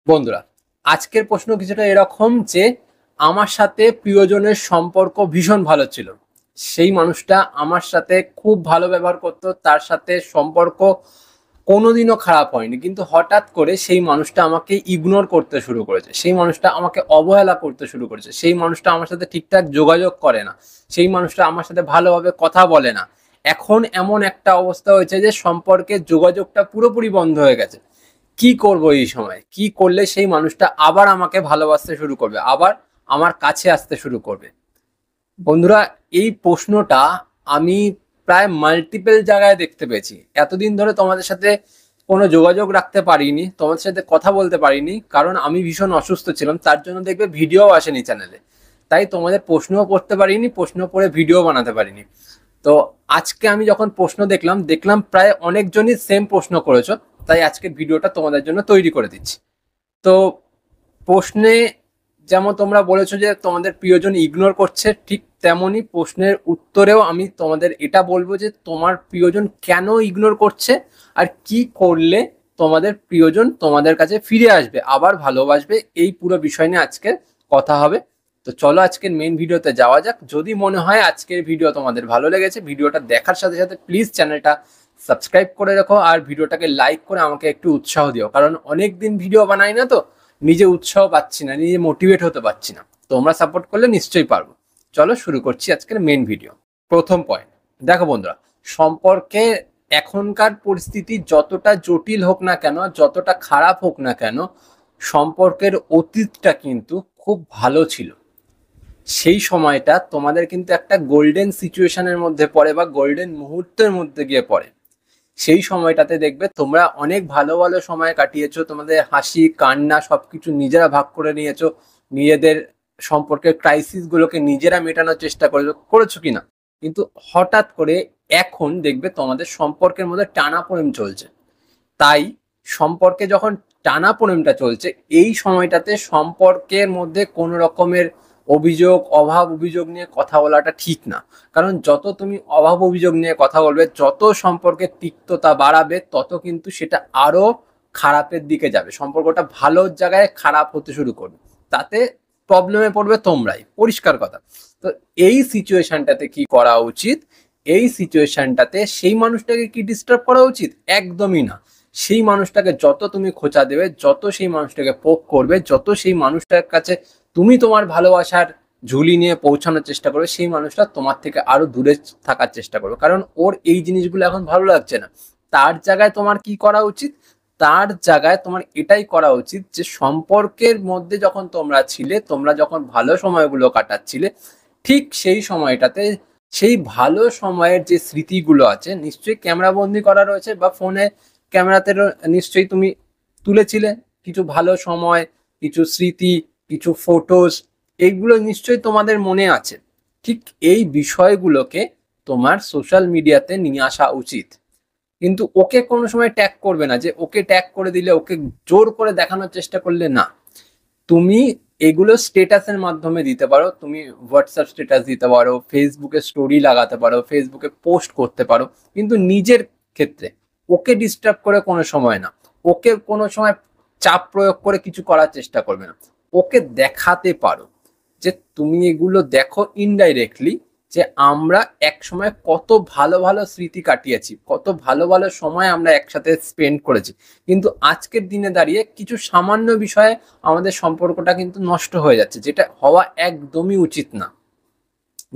বন্ধুরা, আজকের প্রশ্ন কিছুটা এরকম যে আমার সাথে প্রিয়জনের সম্পর্ক ভীষণ ভালো ছিল। সেই মানুষটা আমার সাথে খুব ভালো ব্যবহার করতো, তার সাথে সম্পর্ক কোনোদিনও খারাপ হয়নি, কিন্তু হঠাৎ করে সেই মানুষটা আমাকে ইগনোর করতে শুরু করেছে, সেই মানুষটা আমাকে অবহেলা করতে শুরু করেছে, সেই মানুষটা আমার সাথে ঠিকঠাক যোগাযোগ করে না, সেই মানুষটা আমার সাথে ভালোভাবে কথা বলে না। এখন এমন একটা অবস্থা হয়েছে যে সম্পর্কের যোগাযোগটা পুরোপুরি বন্ধ হয়ে গেছে। কি করব এই সময়? কি করলে সেই মানুষটা আবার আমাকে ভালোবাসতে শুরু করবে, আবার আমার কাছে আসতে শুরু করবে? বন্ধুরা, এই প্রশ্নটা আমি প্রায় মাল্টিপল জায়গায় দেখতে পেয়েছি। এতদিন ধরে তোমাদের সাথে কোনো যোগাযোগ রাখতে পারিনি, তোমাদের সাথে কথা বলতে পারিনি, কারণ আমি ভীষণ অসুস্থ ছিলাম। তার জন্য দেখবে ভিডিও আসেনি চ্যানেলে, তাই তোমাদের প্রশ্নও করতে পারিনি, প্রশ্ন পড়ে ভিডিও বানাতে পারিনি। তো আজকে আমি যখন প্রশ্ন দেখলাম প্রায় অনেকজনই সেম প্রশ্ন করেছো, তাই আজকে ভিডিওটা তোমাদের জন্য তৈরি করে দিচ্ছি। তো প্রশ্নে যেমন তোমরা বলেছো যে তোমাদের প্রিয়জন ইগনোর করছে, ঠিক তেমনই প্রশ্নের উত্তরেও আমি তোমাদের এটা বলবো যে তোমার প্রিয়জন কেন ইগনোর করছে, আর কি করলে তোমাদের প্রিয়জন তোমাদের কাছে ফিরে আসবে, আবার ভালোবাসবে। এই পুরো বিষয় নিয়ে আজকে কথা হবে। তো চলো আজকের মেইন ভিডিওতে যাওয়া যাক। যদি মনে হয় আজকের ভিডিও তোমাদের ভালো লেগেছে, ভিডিওটা দেখার সাথে সাথে প্লিজ চ্যানেলটা সাবস্ক্রাইব করে রাখো, আর ভিডিওটাকে লাইক করে আমাকে একটু উৎসাহ দিও, কারণ অনেক দিন ভিডিও বানাই না, তো নিজে উৎসাহ পাচ্ছি না, নিজে মোটিভেট হতে পারছি না। তোমরা সাপোর্ট করলে নিশ্চয়ই পারবো। চলো শুরু করছি আজকের মেইন ভিডিও। প্রথম পয়েন্ট, দেখো বন্ধুরা, সম্পর্কে এখনকার পরিস্থিতি যতটা জটিল হোক না কেন, যতটা খারাপ হোক না কেন, সম্পর্কের অতীতটা কিন্তু খুব ভালো ছিল। সেই সময়টা তোমাদের কিন্তু একটা গোল্ডেন সিচুয়েশনের মধ্যে পড়ে, বা গোল্ডেন মুহূর্তের মধ্যে গিয়ে পড়ে। সেই সময়টাতে দেখবে তোমরা অনেক ভালো ভালো সময় কাটিয়েছো, তোমাদের হাসি কান্না সবকিছু নিজেরা ভাগ করে নিয়েছো, নিজেদের সম্পর্কের ক্রাইসিস গুলোকে নিজেরা মেটানোর চেষ্টা করেছো কিনা। কিন্তু হঠাৎ করে এখন দেখবে তোমাদের সম্পর্কের মধ্যে টানাপোড়েন চলছে। তাই সম্পর্কে যখন টানাপোড়েনটা চলছে, এই সময়টাতে সম্পর্কের মধ্যে কোনো রকমের অভাব অভিযোগ নিয়ে কথা বলাটা ঠিক না। কারণ যত তুমি অভাব অভিযোগ নিয়ে কথা বলবে, যত সম্পর্কের তিক্ততা বাড়াবে, তত কিন্তু সেটা আরো খারাপের দিকে যাবে, সম্পর্কটা ভালো জায়গায় খারাপ হতে শুরু করবে। তাতে প্রবলেমে পড়বে তোমরাই, পরিষ্কার কথা। তো এই সিচুয়েশনটাতে কি করা উচিত? এই সিচুয়েশনটাতে সেই মানুষটাকে কি ডিস্টার্ব করা উচিত? একদমই না। সেই মানুষটাকে যত তুমি খোঁচা দেবে, যত সেই মানুষটাকে পোক করবে, যত সেই মানুষটার কাছে তুমি তোমার ভালোবাসার ঝুলি নিয়ে পৌঁছানোর চেষ্টা করবে, সেই মানুষটা তোমার থেকে আরো দূরে থাকার চেষ্টা করবে, কারণ ওর এই জিনিসগুলো এখন ভালো লাগছে না। তার জায়গায় তোমার কি করা উচিত? তার জায়গায় তোমার এটাই করা উচিত যে সম্পর্কের মধ্যে যখন তোমরা ছিলে, তোমরা যখন ভালো সময়গুলো কাটাচ্ছিলে, ঠিক সেই সময়টাতে সেই ভালো সময়ের যে স্মৃতিগুলো আছে, নিশ্চয়ই ক্যামেরা বন্দি করা রয়েছে, বা ফোনে ক্যামেরাতে নিশ্চয়ই তুমি তুলেছিলে কিছু ভালো সময়, কিছু স্মৃতি, কিছু ফটোস, এইগুলো নিশ্চয়ই তোমাদের মনে আছে। ঠিক এই বিষয়গুলোকে তোমার সোশ্যাল মিডিয়াতে নিয়ে আসা উচিত। কিন্তু ওকে কোনো সময় ট্যাগ করবে না, যে ওকে ট্যাগ করে দিলে, ওকে জোর করে দেখানোর চেষ্টা করলে না। তুমি এগুলো স্টেটাসের মাধ্যমে দিতে পারো, তুমি হোয়াটসঅ্যাপ স্টেটাস দিতে পারো, ফেসবুকে স্টোরি লাগাতে পারো, ফেসবুকে পোস্ট করতে পারো, কিন্তু নিজের ক্ষেত্রে ওকে ডিস্টার্ব করে কোনো সময় না, ওকে কোনো সময় চাপ প্রয়োগ করে কিছু করার চেষ্টা করবে না। ওকে দেখাতে পারো যে তুমি এগুলো দেখো ইনডাইরেক্টলি, যে আমরা এক সময় কত ভালো ভালো স্মৃতি কাটিয়েছি, কত ভালো ভালো সময় আমরা একসাথে স্পেন্ড করেছি, কিন্তু আজকের দিনে দাঁড়িয়ে কিছু সামান্য বিষয়ে আমাদের সম্পর্কটা কিন্তু নষ্ট হয়ে যাচ্ছে, যেটা হওয়া একদমই উচিত না।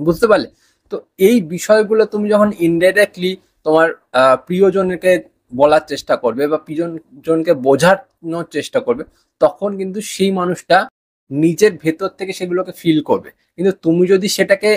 বুঝতে পারলে? তো এই বিষয়গুলো তুমি যখন ইনডাইরেক্টলি তোমার প্রিয়জনকে বলার চেষ্টা করবে, বা প্রিয়জনকে বোঝানোর চেষ্টা করবে, তখন কিন্তু সেই মানুষটা নিজের ভেতর থেকে সেগুলোকে ফিল করবে। কিন্তু তুমি যদি সেটাকে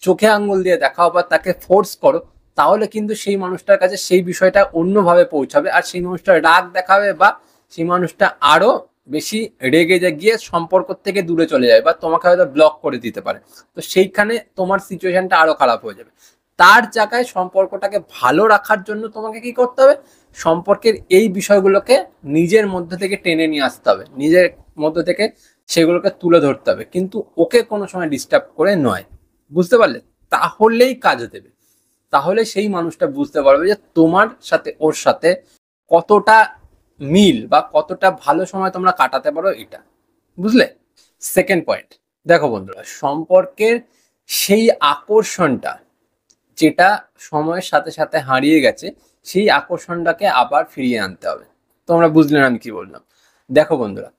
চোখে আঙ্গুল দিয়ে দেখাও, বা তাকে ফোর্স করো, তাহলে কিন্তু সেই মানুষটার কাছে সেই বিষয়টা অন্যভাবে পৌঁছাবে, আর সেই মানুষটা রাগ দেখাবে, বা সেই মানুষটা আরো বেশি রেগে গিয়ে সম্পর্ক থেকে দূরে চলে যাবে, বা তোমাকে হয়তো ব্লক করে দিতে পারে। তো সেইখানে তোমার সিচুয়েশনটা আরো খারাপ হয়ে যাবে। তার জায়গায় সম্পর্কটাকে ভালো রাখার জন্য তোমাকে কি করতে হবে? সম্পর্কের এই বিষয়গুলোকে নিজের মধ্যে থেকে টেনে নিয়ে আসতে হবে, নিজের মধ্যে থেকে সেগুলোকে তুলে ধরতে হবে, কিন্তু ওকে কোনো সময় ডিস্টার্ব করে নয়। বুঝতে পারলে? তাহলেই কাজ দেবে। তাহলে সেই মানুষটা বুঝতে পারবে যে তোমার সাথে ওর সাথে কতটা মিল বা কতটা ভালো সময় তোমরা কাটাতে পারো, এটা বুঝলে। সেকেন্ড পয়েন্ট, দেখো বন্ধুরা, সম্পর্কের সেই আকর্ষণটা যেটা সময়ের সাথে সাথে হারিয়ে গেছে, সেই আকর্ষণটাকে আবার ফিরিয়ে আনতে হবে। তোমরা বুঝলে না আমি কি বললাম? দেখো বন্ধুরা,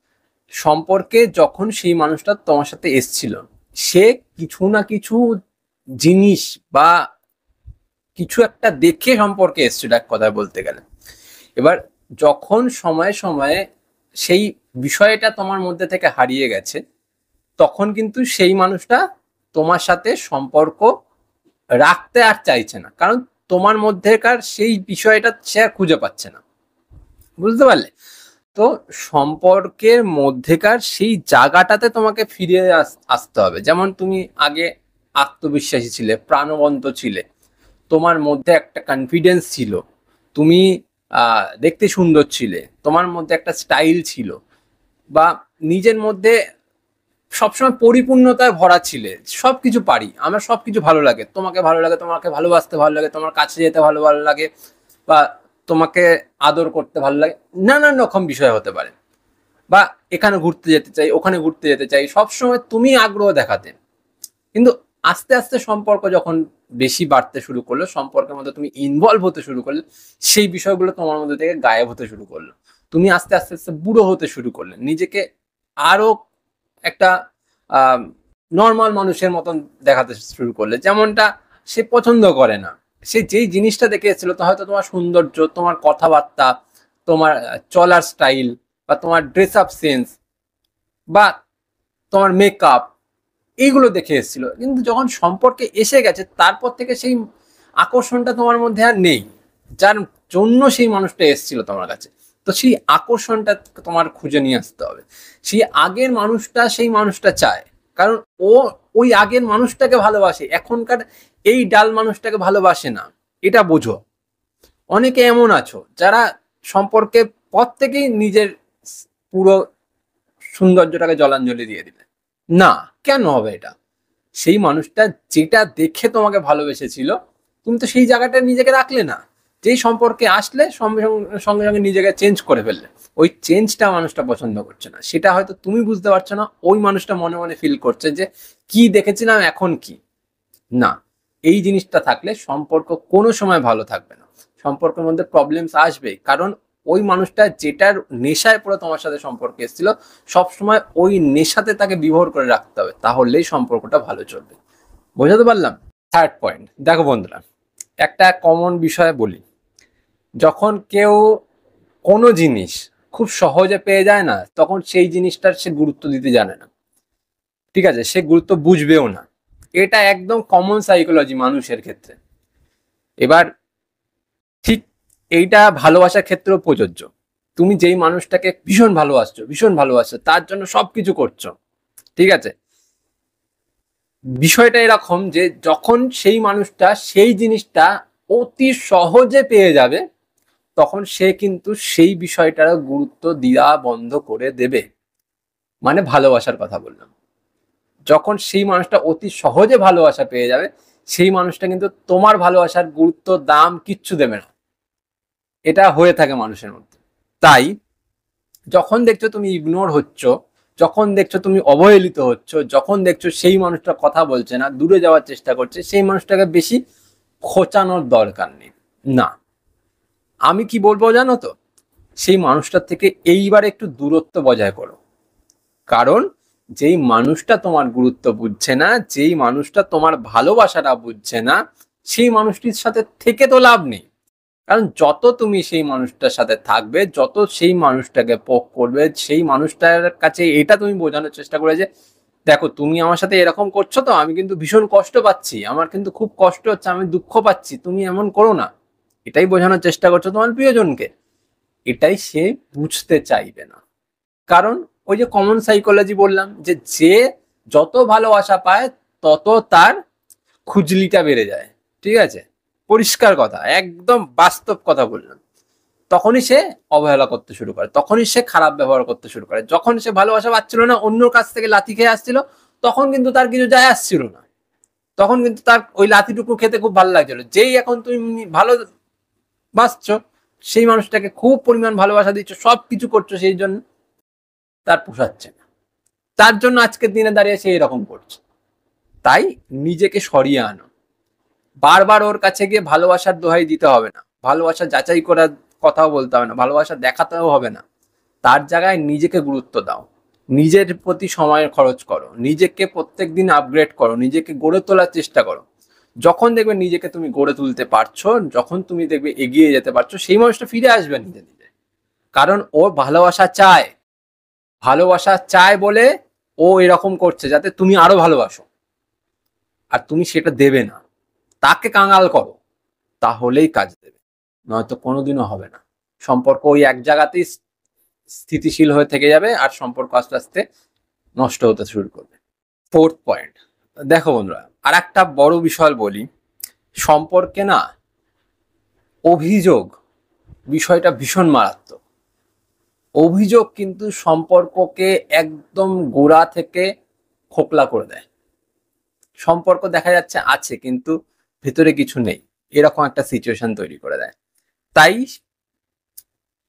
সম্পর্কে যখন সেই মানুষটা তোমার সাথে এসছিল, সে কিছু না কিছু জিনিস বা কিছু একটা দেখে সম্পর্কে এসছিল এক কথায় বলতে গেলে। এবার যখন সময়ে সময়ে সেই বিষয়টা তোমার মধ্যে থেকে হারিয়ে গেছে, তখন কিন্তু সেই মানুষটা তোমার সাথে সম্পর্ক রাখতে আর চাইছে না, কারণ তোমার মধ্যেকার সেই বিষয়টা সে আর খুঁজে পাচ্ছে না। বুঝতে পারলে? তো সম্পর্কের মধ্যেকার সেই জায়গাটাতে তোমাকে ফিরে আসতে হবে। যেমন তুমি আগে আত্মবিশ্বাসী ছিলে, প্রাণবন্ত ছিলে, তোমার মধ্যে একটা কনফিডেন্স ছিল, তুমি দেখতে সুন্দর ছিলে, তোমার মধ্যে একটা স্টাইল ছিল, বা নিজের মধ্যে সবসময় পরিপূর্ণতায় ভরা ছিলে, সবকিছু পারি, আমার সবকিছু ভালো লাগে, তোমাকে ভালো লাগে, তোমাকে ভালোবাসতে ভালো লাগে, তোমার কাছে যেতে ভালো ভালো লাগে, বা তোমাকে আদর করতে ভালো লাগে, নানান রকম বিষয় হতে পারে, বা এখানে ঘুরতে যেতে চাই, ওখানে ঘুরতে যেতে চাই, সবসময় তুমি আগ্রহ দেখাতে। কিন্তু আস্তে আস্তে সম্পর্ক যখন বেশি বাড়তে শুরু করলো, সম্পর্কের মধ্যে তুমি ইনভলভ হতে শুরু করলে, সেই বিষয়গুলো তোমার মধ্যে থেকে গায়েব হতে শুরু করলো। তুমি আস্তে আস্তে আস্তে বুড়ো হতে শুরু করলে, নিজেকে আরো একটা নর্মাল মানুষের মতন দেখাতে শুরু করলে, যেমনটা সে পছন্দ করে না। সে যেই জিনিসটা দেখে এসেছিল, তো হয়তো তোমার সৌন্দর্য, তোমার কথাবার্তা, তোমার চলার স্টাইল, বা তোমার ড্রেস আপ সেন্স, বা তোমার মেকআপ, এইগুলো দেখে এসেছিল। কিন্তু যখন সম্পর্কে এসে গেছে, তারপর থেকে সেই আকর্ষণটা তোমার মধ্যে আর নেই, যার জন্য সেই মানুষটা এসেছিল তোমার কাছে। তো সেই আকর্ষণটা তোমার খুঁজে নিয়ে আসতে হবে। সেই আগের মানুষটা সেই মানুষটা চায়, কারণ ও ওই আগের মানুষটাকে ভালোবাসে, এখনকার এই ডাল মানুষটাকে ভালোবাসে না। এটা বোঝো। অনেকে এমন আছো যারা সম্পর্কের পর থেকেই নিজের পুরো সৌন্দর্যটাকে জলাঞ্জলি দিয়ে দিলে। না, কেন হবে এটা? সেই মানুষটা যেটা দেখে তোমাকে ভালোবেসেছিল, তুমি তো সেই জায়গাটা নিজেকে রাখলে না। যেই সম্পর্কে আসলে সঙ্গে সঙ্গে সঙ্গে নিজেকে চেঞ্জ করে ফেললে। ওই চেঞ্জটা মানুষটা পছন্দ করছে না, সেটা হয়তো তুমি বুঝতে পারছো না, ওই মানুষটা মনে মনে ফিল করছে যে কি দেখেছিলাম এখন কি। না, এই জিনিসটা থাকলে সম্পর্ক কোনো সময় ভালো থাকবে না। সম্পর্কের মধ্যে প্রবলেমস আসবে, কারণ ওই মানুষটা যেটার নেশায় পড়ে তোমার সাথে সম্পর্কে এসেছিল, সবসময় ওই নেশাতে তাকে বিভোর করে রাখতে হবে, তাহলেই সম্পর্কটা ভালো চলবে। বোঝাতে পারলাম? থার্ড পয়েন্ট, দেখো বন্ধুরা, একটা কমন বিষয় বলি। যখন কেউ কোনো জিনিস খুব সহজে পেয়ে যায় না, তখন সেই জিনিসটার সে গুরুত্ব দিতে জানে না। ঠিক আছে, সে গুরুত্ব বুঝবেও না। এটা একদম কমন সাইকোলজি মানুষের ক্ষেত্রে। এবার ঠিক এইটা ভালোবাসার ক্ষেত্রেও প্রযোজ্য। তুমি যেই মানুষটাকে ভীষণ ভালোবাসছো, তার জন্য সবকিছু করছো, ঠিক আছে, বিষয়টা এরকম যে যখন সেই মানুষটা সেই জিনিসটা অতি সহজে পেয়ে যাবে, তখন সে কিন্তু সেই বিষয়টার গুরুত্ব দেওয়া বন্ধ করে দেবে। মানে ভালোবাসার কথা বললাম। যখন সেই মানুষটা অতি সহজে ভালোবাসা পেয়ে যাবে, সেই মানুষটা কিন্তু তোমার ভালোবাসার গুরুত্ব, দাম কিচ্ছু দেবে না। এটা হয়ে থাকে মানুষের মধ্যে। তাই যখন দেখছো তুমি ইগনোর হচ্ছ, যখন দেখছো তুমি অবহেলিত হচ্ছ, যখন দেখছো সেই মানুষটা কথা বলছে না, দূরে যাওয়ার চেষ্টা করছে, সেই মানুষটাকে বেশি খোঁচানোর দরকার নেই। না, আমি কি বলবো জানো তো, সেই মানুষটার থেকে এইবার একটু দূরত্ব বজায় করো। কারণ যেই মানুষটা তোমার গুরুত্ব বুঝছে না, যেই মানুষটা তোমার ভালোবাসাটা বুঝছে না, সেই মানুষটির সাথে থেকে তো লাভ নেই। কারণ যত তুমি সেই মানুষটার সাথে থাকবে, যত সেই মানুষটাকে পোক করবে, সেই মানুষটার কাছে এটা তুমি বোঝানোর চেষ্টা করে যে দেখো, তুমি আমার সাথে এরকম করছো, তো আমি কিন্তু ভীষণ কষ্ট পাচ্ছি, আমার কিন্তু খুব কষ্ট হচ্ছে, আমি দুঃখ পাচ্ছি, তুমি এমন করো না, এটাই বোঝানোর চেষ্টা করছো তোমার প্রিয়জনকে। এটাই সে বুঝতে চাইবে না। কারণ ওই যে কমন সাইকোলজি বললাম, যে যে যত ভালোবাসা পায়, তত তার খুজলিটা বেড়ে যায়। ঠিক আছে, পরিষ্কার কথা, একদম বাস্তব কথা বললাম। তখনই সে অবহেলা করতে শুরু করে, তখনই সে খারাপ ব্যবহার করতে শুরু করে। যখন সে ভালোবাসা পাচ্ছিল না, অন্যর কাছ থেকে লাথি খেয়ে আসছিল, তখন কিন্তু তার কিছু যায় আসছিল না। তখন কিন্তু তার ওই লাথিটুকু খেতে খুব ভালো লাগছিল। যেই এখন তুমি ভালো বাসছো, সেই মানুষটাকে খুব পরিমাণ ভালোবাসা দিচ্ছ, সব কিছু করছো, সেই জন্য তার পোষাচ্ছে না, তার জন্য আজকের দিনে দাঁড়িয়ে সে এরকম করছে। তাই নিজেকে সরিয়ে আনো। বারবার ওর কাছে গিয়ে ভালোবাসার দোহাই দিতে হবে না, ভালোবাসা যাচাই করার কথাও বলতে হবে না, ভালোবাসা দেখাতেও হবে না। তার জায়গায় নিজেকে গুরুত্ব দাও, নিজের প্রতি সময় খরচ করো, নিজেকে প্রত্যেকদিন আপগ্রেড করো, নিজেকে গড়ে তোলার চেষ্টা করো। যখন দেখবে নিজেকে তুমি গড়ে তুলতে পারছো, যখন তুমি দেখবে এগিয়ে যেতে পারছো, সেই মানুষটা ফিরে আসবে নিজে নিজে। কারণ ও ভালোবাসা চায়, ভালোবাসা চায় বলে ও এরকম করছে যাতে তুমি আরো ভালোবাসো, আর তুমি সেটা দেবে না, তাকে কাঙাল করো, তাহলেই কাজ দেবে, নয়তো কোনোদিনও হবে না। সম্পর্ক ওই এক জায়গাতেই স্থিতিশীল হয়ে থেকে যাবে, আর সম্পর্ক আস্তে আস্তে নষ্ট হতে শুরু করবে। ফোর্থ পয়েন্ট, দেখো বন্ধুরা, আর একটা বড় বিষয় বলি, সম্পর্কে না অভিযোগ বিষয়টা ভীষণ মারাত্মক। অভিযোগ কিন্তু সম্পর্ককে একদম গোড়া থেকে খোকলা করে দেয়। সম্পর্ক দেখা যাচ্ছে আছে কিন্তু ভিতরে কিছু নেই, এরকম একটা সিচুয়েশন তৈরি করে দেয়। তাই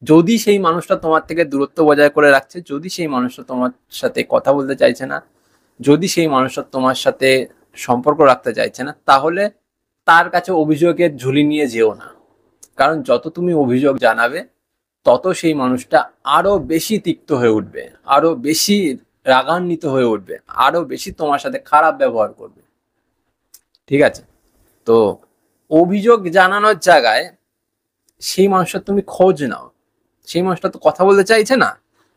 যদি সেই মানুষটা তোমার থেকে দূরত্ব বজায় করে রাখছে, যদি সেই মানুষটা তোমার সাথে কথা বলতে চাইছে না, যদি সেই মানুষটা তোমার সাথে সম্পর্ক রাখতে চাইছে না, তাহলে তার কাছে অভিযোগের ঝুলি নিয়ে যেও না। কারণ যত তুমি অভিযোগ জানাবে, তত সেই মানুষটা আরো বেশি তিক্ত হয়ে উঠবে, আরো বেশি রাগান্বিত হয়ে উঠবে, আরো বেশি তোমার সাথে খারাপ ব্যবহার করবে। ঠিক আছে? তো অভিযোগ জানানোর জায়গায় সেই মানুষটা তুমি খোঁজ নাও। সেই মানুষটা তো কথা বলতে চাইছে না,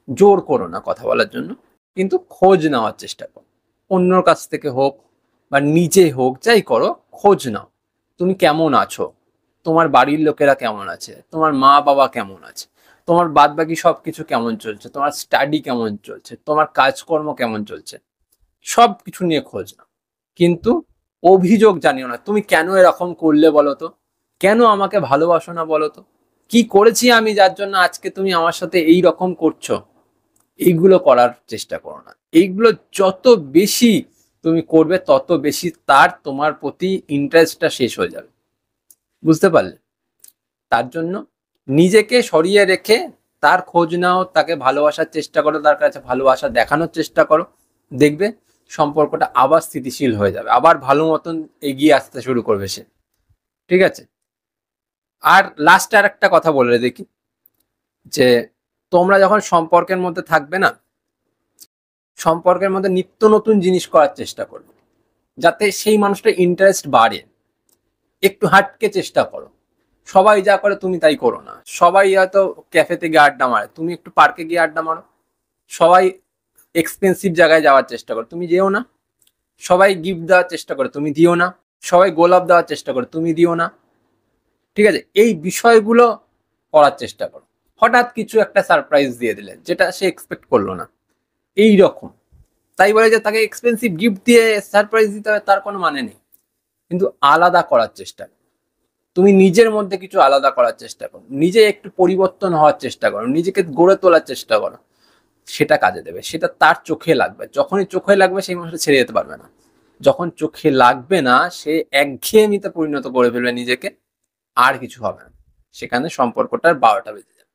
জোর করো না কথা বলার জন্য, কিন্তু খোঁজ নেওয়ার চেষ্টা করো। অন্যর কাছ থেকে হোক বা নিজে হোক, যাই করো, খোঁজ নাও। তুমি কেমন আছো, তোমার বাড়ির লোকেরা কেমন আছে, তোমার মা বাবা কেমন আছে, তোমার বাদ বাকি সবকিছু কেমন চলছে, তোমার স্টাডি কেমন চলছে, তোমার কাজকর্ম কেমন চলছে, সব কিছু নিয়ে খোঁজ নাও। কিন্তু অভিযোগ জানিও না। তুমি কেন এরকম করলে বলো তো, কেন আমাকে ভালোবাসো না বলো তো, কি করেছি আমি যার জন্য আজকে তুমি আমার সাথে এই রকম করছো, এইগুলো করার চেষ্টা করো না। এইগুলো যত বেশি তুমি করবে, তত বেশি তার তোমার প্রতি ইন্টারেস্টটা শেষ হয়ে যাবে। বুঝতে পারলে? তার জন্য নিজেকে সরিয়ে রেখে তার খোঁজ নাও, তাকে ভালোবাসার চেষ্টা করো, তার কাছে ভালোবাসা দেখানোর চেষ্টা করো। দেখবে সম্পর্কটা আবার স্থিতিশীল হয়ে যাবে, আবার ভালো মতন এগিয়ে আসতে শুরু করবে সে। ঠিক আছে? আর লাস্ট আর একটা কথা বলে দেখি, যে তোমরা যখন সম্পর্কের মধ্যে থাকবে না, সম্পর্কের মধ্যে নিত্য নতুন জিনিস করার চেষ্টা করবে, যাতে সেই মানুষটা ইন্টারেস্ট বাড়ে। একটু হাটকে চেষ্টা করো। সবাই যা করে তুমি তাই করো না। সবাই হয়তো ক্যাফেতে গিয়ে আড্ডা মারে, তুমি একটু পার্কে গিয়ে আড্ডা মারো। সবাই এক্সপেন্সিভ জায়গায় যাওয়ার চেষ্টা করো, তুমি যেও না। সবাই গিফট দেওয়ার চেষ্টা করে, তুমি দিও না। সবাই গোলাপ দেওয়ার চেষ্টা করে, তুমি দিও না। ঠিক আছে? এই বিষয়গুলো করার চেষ্টা করো। হঠাৎ কিছু একটা সারপ্রাইজ দিয়ে দিলে, যেটা সে এক্সপেক্ট করলো না, এই রকম। তাই বলে যে তাকে এক্সপেন্সিভ গিফট দিয়ে সারপ্রাইজ দিতে হবে, তার কোনো মানে নেই। কিন্তু আলাদা করার চেষ্টা করো। তুমি নিজের মধ্যে কিছু আলাদা করার চেষ্টা করো, নিজে একটু পরিবর্তন হওয়ার চেষ্টা করো, নিজেকে গড়ে তোলার চেষ্টা করো। সেটা কাজে দেবে, সেটা তার চোখে লাগবে। যখনই চোখে লাগবে, সেই মানুষটা ছেড়ে যেতে পারবে না। যখন চোখে লাগবে না, সে একঘেয়েমিতে পরিণত করে ফেলবে নিজেকে, আর কিছু হবে না। সেখানে সম্পর্কটার 12টা বেজে যাবে।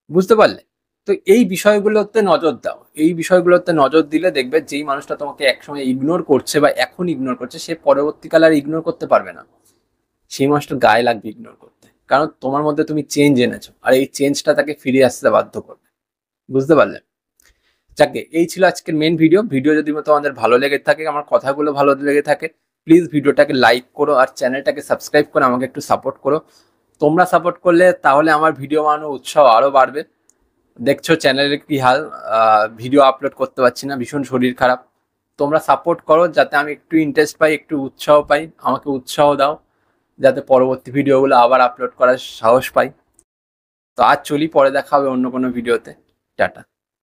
বুঝতে পারলে? তো এই বিষয়গুলোতে নজর দাও। এই বিষয়গুলোতে নজর দিলে দেখবে যেই মানুষটা তোমাকে একসময় ইগনোর করছে বা এখন ইগনোর করছে, সে পরবর্তীকালে আর ইগনোর করতে পারবে না। সেই মানুষটার গায়ে লাগবে ইগনোর করতে, কারণ তোমার মধ্যে তুমি চেঞ্জ এনেছো, আর এই চেঞ্জটা তাকে ফিরে আসতে বাধ্য করবে। বুঝতে পারলে? যাকে, এই ছিল আজকের মেন ভিডিও। ভিডিও যদি তোমাদের ভালো লেগে থাকে, আমার কথাগুলো ভালো লেগে থাকে, প্লিজ ভিডিওটাকে লাইক করো, আর চ্যানেলটাকে সাবস্ক্রাইব করে আমাকে একটু সাপোর্ট করো। তোমরা সাপোর্ট করলে তাহলে আমার ভিডিও বানানোর উৎসাহ আরো বাড়বে। দেখছো চ্যানেলের কি হাল, ভিডিও আপলোড করতে পারছি না, ভীষণ শরীর খারাপ। তোমরা সাপোর্ট করো যাতে আমি একটু ইন্টারেস্ট পাই, একটু উৎসাহ পাই। আমাকে উৎসাহ দাও যাতে পরবর্তী ভিডিওগুলো আবার আপলোড করার সাহস পাই। তো আজ চলি, পরে দেখা হবে অন্য কোনো ভিডিওতে। টাটা।